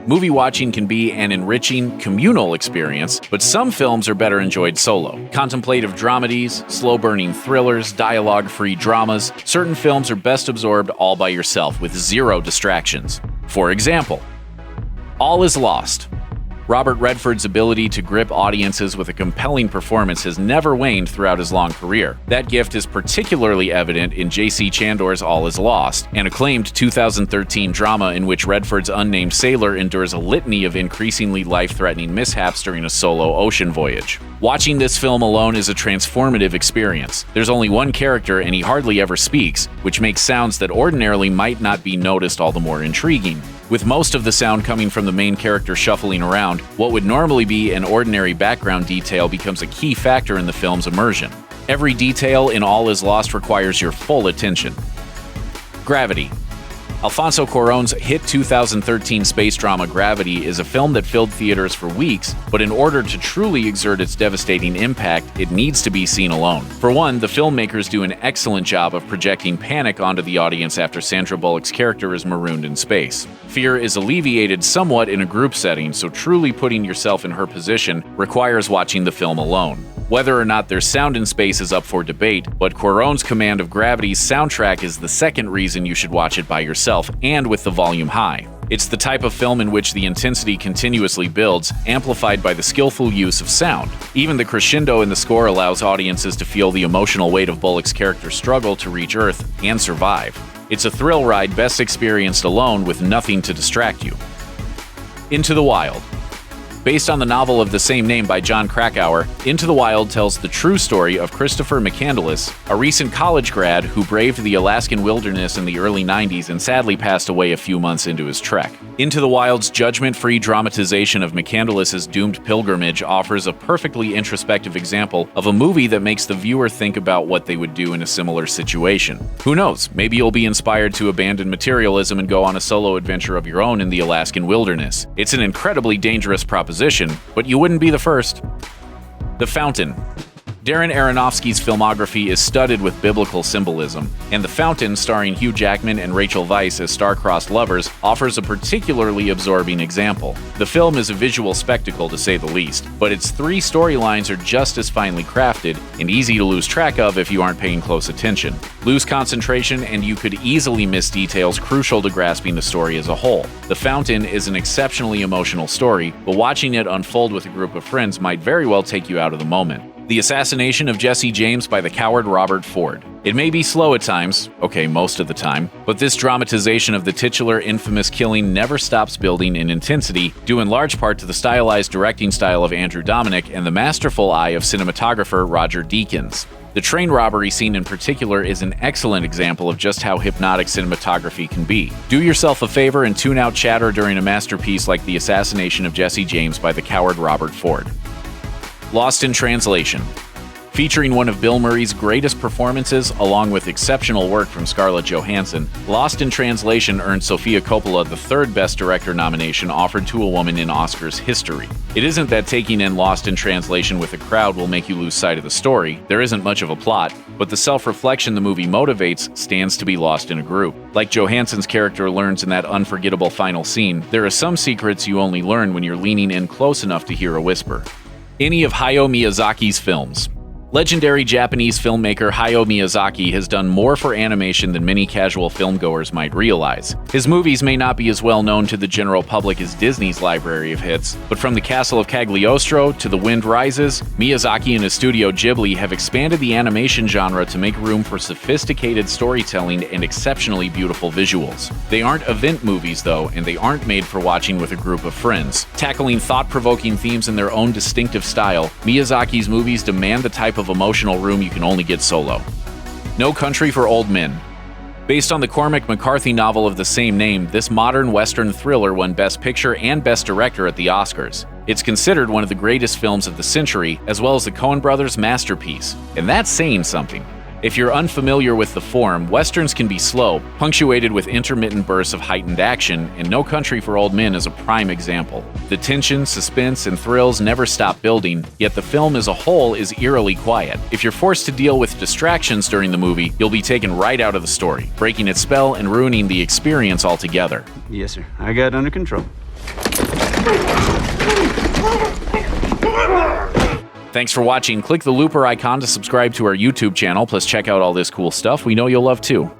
Movie watching can be an enriching, communal experience, but some films are better enjoyed solo. Contemplative dramedies, slow-burning thrillers, dialogue-free dramas, certain films are best absorbed all by yourself with zero distractions. For example, All Is Lost. Robert Redford's ability to grip audiences with a compelling performance has never waned throughout his long career. That gift is particularly evident in J.C. Chandor's All Is Lost, an acclaimed 2013 drama in which Redford's unnamed sailor endures a litany of increasingly life-threatening mishaps during a solo ocean voyage. Watching this film alone is a transformative experience. There's only one character and he hardly ever speaks, which makes sounds that ordinarily might not be noticed all the more intriguing. With most of the sound coming from the main character shuffling around, what would normally be an ordinary background detail becomes a key factor in the film's immersion. Every detail in All Is Lost requires your full attention. Gravity. Alfonso Cuarón's hit 2013 space drama Gravity is a film that filled theaters for weeks, but in order to truly exert its devastating impact, it needs to be seen alone. For one, the filmmakers do an excellent job of projecting panic onto the audience after Sandra Bullock's character is marooned in space. Fear is alleviated somewhat in a group setting, so truly putting yourself in her position requires watching the film alone. Whether or not there's sound in space is up for debate, but Cuarón's command of Gravity's soundtrack is the second reason you should watch it by yourself and with the volume high. It's the type of film in which the intensity continuously builds, amplified by the skillful use of sound. Even the crescendo in the score allows audiences to feel the emotional weight of Bullock's character's struggle to reach Earth and survive. It's a thrill ride best experienced alone with nothing to distract you. Into the Wild. Based on the novel of the same name by Jon Krakauer, Into the Wild tells the true story of Christopher McCandless, a recent college grad who braved the Alaskan wilderness in the early 90s and sadly passed away a few months into his trek. Into the Wild's judgment-free dramatization of McCandless's doomed pilgrimage offers a perfectly introspective example of a movie that makes the viewer think about what they would do in a similar situation. Who knows, maybe you'll be inspired to abandon materialism and go on a solo adventure of your own in the Alaskan wilderness. It's an incredibly dangerous proposition, but you wouldn't be the first. The Fountain. Darren Aronofsky's filmography is studded with biblical symbolism, and The Fountain, starring Hugh Jackman and Rachel Weisz as star-crossed lovers, offers a particularly absorbing example. The film is a visual spectacle to say the least, but its three storylines are just as finely crafted and easy to lose track of if you aren't paying close attention. Lose concentration and you could easily miss details crucial to grasping the story as a whole. The Fountain is an exceptionally emotional story, but watching it unfold with a group of friends might very well take you out of the moment. The Assassination of Jesse James by the coward Robert Ford. It may be slow at times, okay, most of the time, but this dramatization of the titular infamous killing never stops building in intensity, due in large part to the stylized directing style of Andrew Dominik and the masterful eye of cinematographer Roger Deakins. The train robbery scene in particular is an excellent example of just how hypnotic cinematography can be. Do yourself a favor and tune out chatter during a masterpiece like The Assassination of Jesse James by the coward Robert Ford. Lost in Translation. Featuring one of Bill Murray's greatest performances, along with exceptional work from Scarlett Johansson, Lost in Translation earned Sofia Coppola the third Best Director nomination offered to a woman in Oscars history. It isn't that taking in Lost in Translation with a crowd will make you lose sight of the story, there isn't much of a plot, but the self-reflection the movie motivates stands to be lost in a group. Like Johansson's character learns in that unforgettable final scene, there are some secrets you only learn when you're leaning in close enough to hear a whisper. Any of Hayao Miyazaki's films. Legendary Japanese filmmaker Hayao Miyazaki has done more for animation than many casual filmgoers might realize. His movies may not be as well known to the general public as Disney's library of hits, but from The Castle of Cagliostro to The Wind Rises, Miyazaki and his studio Ghibli have expanded the animation genre to make room for sophisticated storytelling and exceptionally beautiful visuals. They aren't event movies though, and they aren't made for watching with a group of friends. Tackling thought-provoking themes in their own distinctive style, Miyazaki's movies demand the type of emotional room you can only get solo. No Country for Old Men. Based on the Cormac McCarthy novel of the same name, this modern Western thriller won Best Picture and Best Director at the Oscars. It's considered one of the greatest films of the century, as well as the Coen brothers' masterpiece. And that's saying something. If you're unfamiliar with the form, westerns can be slow, punctuated with intermittent bursts of heightened action, and No Country for Old Men is a prime example. The tension, suspense, and thrills never stop building, yet the film as a whole is eerily quiet. If you're forced to deal with distractions during the movie, you'll be taken right out of the story, breaking its spell and ruining the experience altogether. Yes, sir. I got it under control. Thanks for watching. Click the looper icon to subscribe to our YouTube channel, plus check out all this cool stuff we know you'll love too.